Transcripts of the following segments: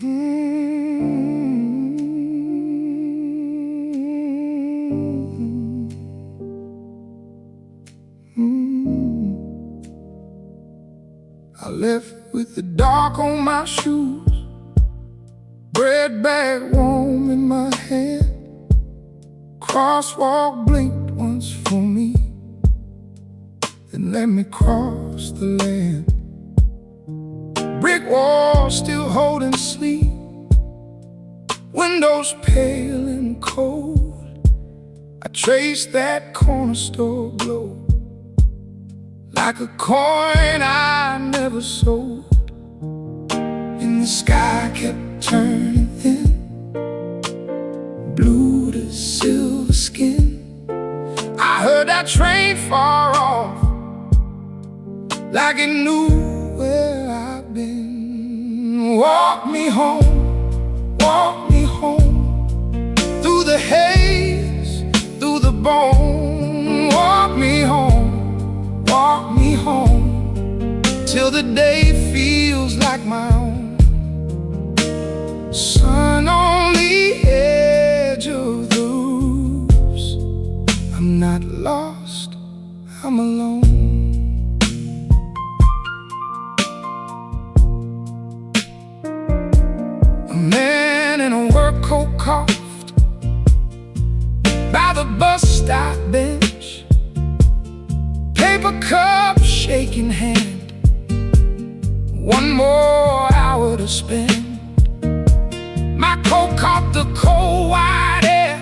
I left with the dark on my shoes, bread bag warm in my hand. Crosswalk blinked once for me, then let me cross the land. Brick wall still holding sleep, windows pale and cold. I traced that corner store glow like a coin I never sold. And the sky kept turning thin, blue to silver skin. I heard that train far off, like it knew where I've been. Walk me home, through the haze, through the bone. Walk me home, till the day feels like my own. Sun on the edge of the roofs, I'm not lost, I'm alone. A man in a work coat coughed by the bus stop bench, paper cup shaking hand. One more hour to spend. My coat caught the cold white air,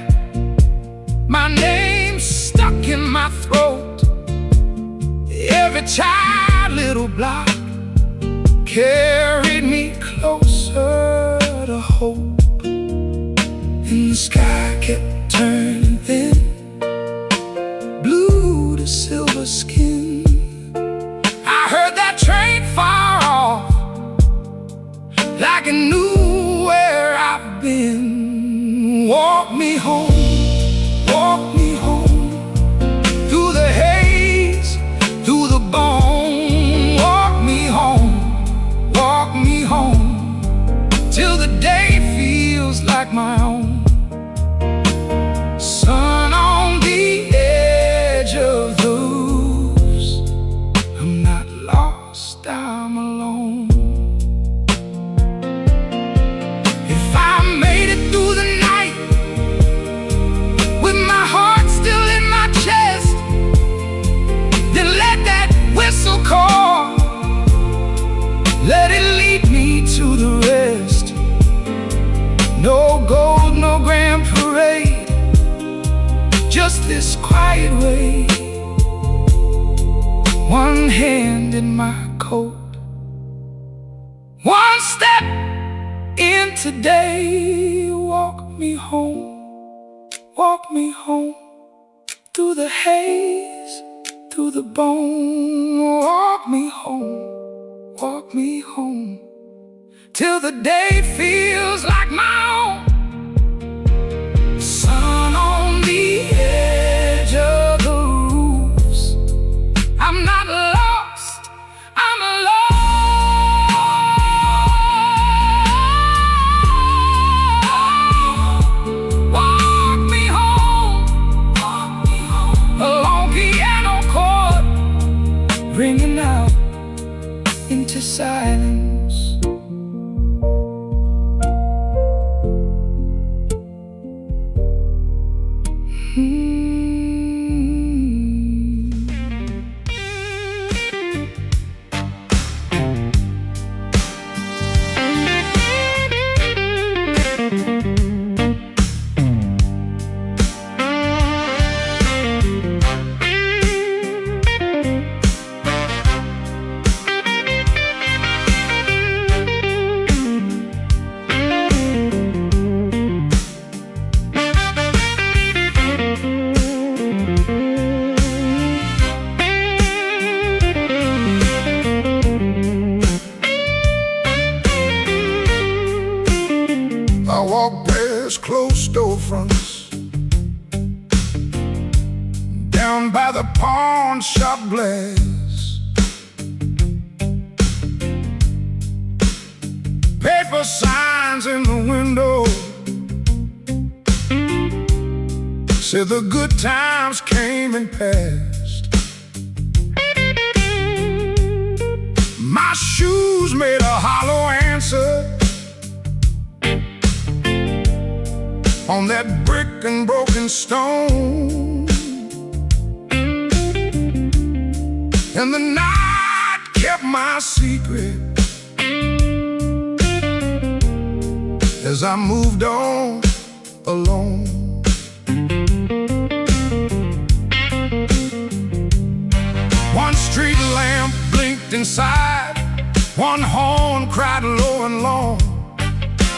my name stuck in my throat. Every tired little block carried me closer to hope. And the sky kept turning thin, blue to silver skin. I heard that train far off, like it knew where I've been. Walk me home, through the haze, through the bone. Walk me home, till the day feels like my own. Sun on the edge of the roofs, I'm not lost, I'm alone. If I made it through the night with my heart still in my chest, then let that whistle call, let it lead me to the rest. No gold, no grand parade, just this quiet way. One hand in my coat, one step in today. Walk me home, through the haze, through the bone. Walk me home, till the day feels like my own. Sun on the edge of the roofs, I'm not lost, I'm alone. Walk me home, a long piano chord ringing out into silence. I walk past closed storefronts, down by the pawn shop glass. Paper signs signs in the window said the good times came and passed. My shoes made a hollow answer on that brick and broken stone, and the night kept my secret as I moved on alone. One street lamp blinked inside, one horn cried low and long.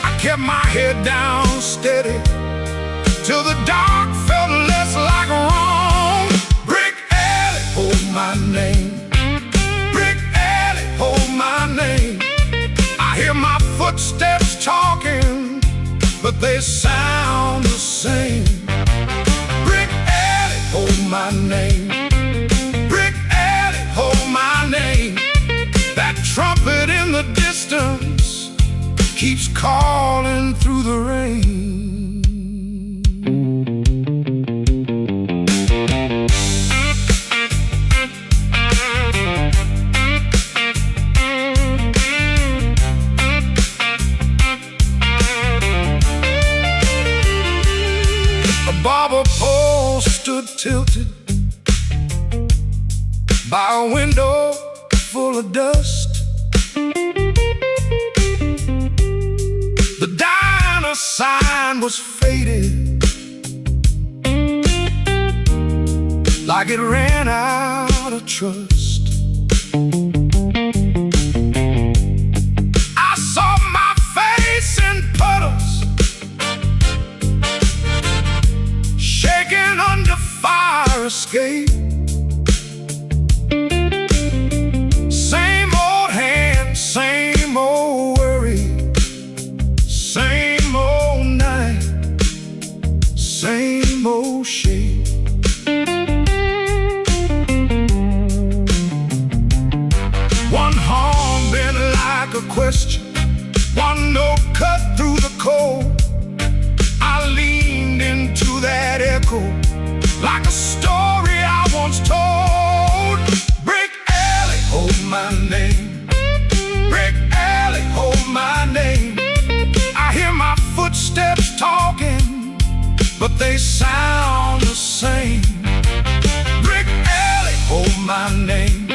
I kept my head down steady till the dark felt less like wrong. Brick alley, hold my name. Brick alley, hold my name. I hear my footsteps talking, but they sound the same. Brick alley, hold my name. Brick alley, hold my name. That trumpet in the distance keeps calling through the rain. A barber pole stood tilted by a window full of dust. The diner sign was faded, like it ran out of trust. I saw my face in puddles, shaking under fire escape. Same old hand, same old worry, same old night, same old shape. One horn bent like a question, one note cut through the cold. I leaned into that echo like a story I once told. Brick alley, hold my name. Brick alley, hold my name. I hear my footsteps talking, but they sound the same. Brick alley, hold my name.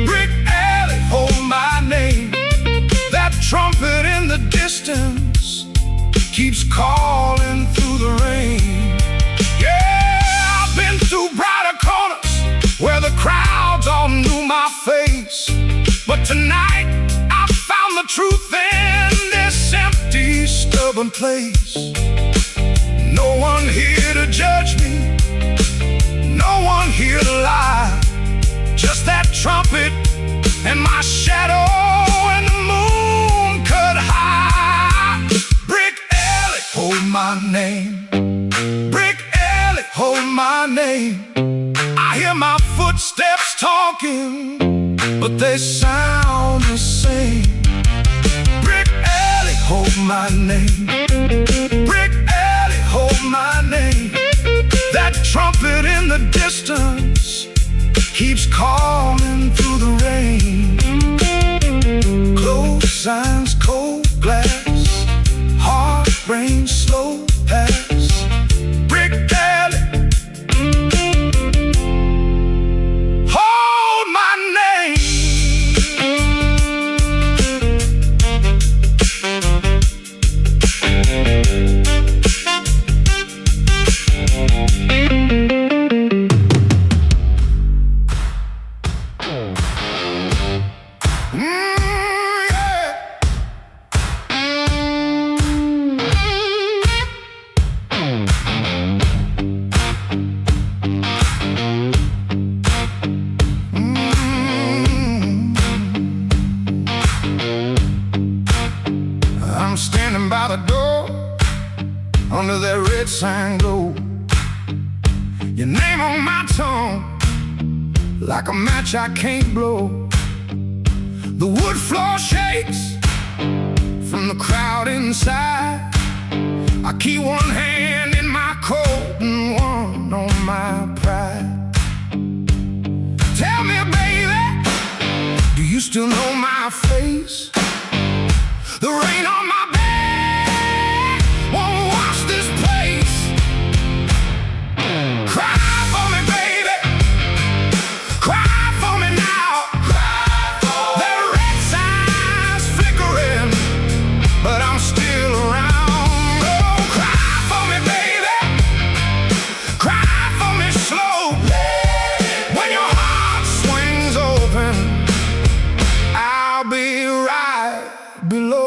Brick alley, hold my name. That trumpet in the distance keeps calling through the rain. Yeah, I've been through brighter corners where the crowds all knew my face, but tonight I found the truth in this empty, stubborn place. No one here to judge me, no one here to lie, just that trumpet and my shadow and the moon cut high. Brick alley, hold my name. Brick alley, hold my name. I hear my footsteps talking, but they sound the same. Brick alley, hold my name. Brick alley, hold my name. That trumpet in the distance keeps calling through the rain. Closed signs, cold glass, hard rain, slow pass. Brick alley, hold my name. I'm standing by the door under that red sign glow. Your name on my tongue like a match I can't blow. The wood floor shakes from the crowd inside. I keep one hand in my coat and one on my pride. Tell me, baby, do you still know my face? The rain on my back won't wash this place. Cry for me, baby. Cry for me now. Cry for me. The red sign's flickering, but I'm still around. Oh, cry for me, baby. Cry for me slow. When your heart swings open, I'll be right below.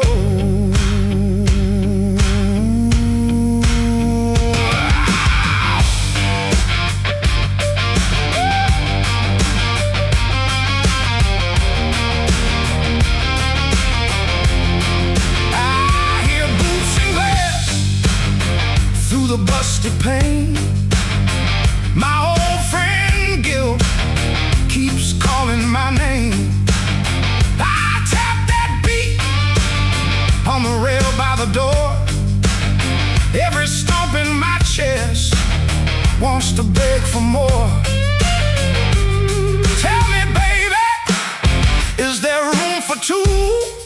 Through the busted pane, my old friend guilt keeps calling my name. I tap that beat on the rail by the door. Every stomp in my chest wants to beg for more. Tell me, baby, is there room for two?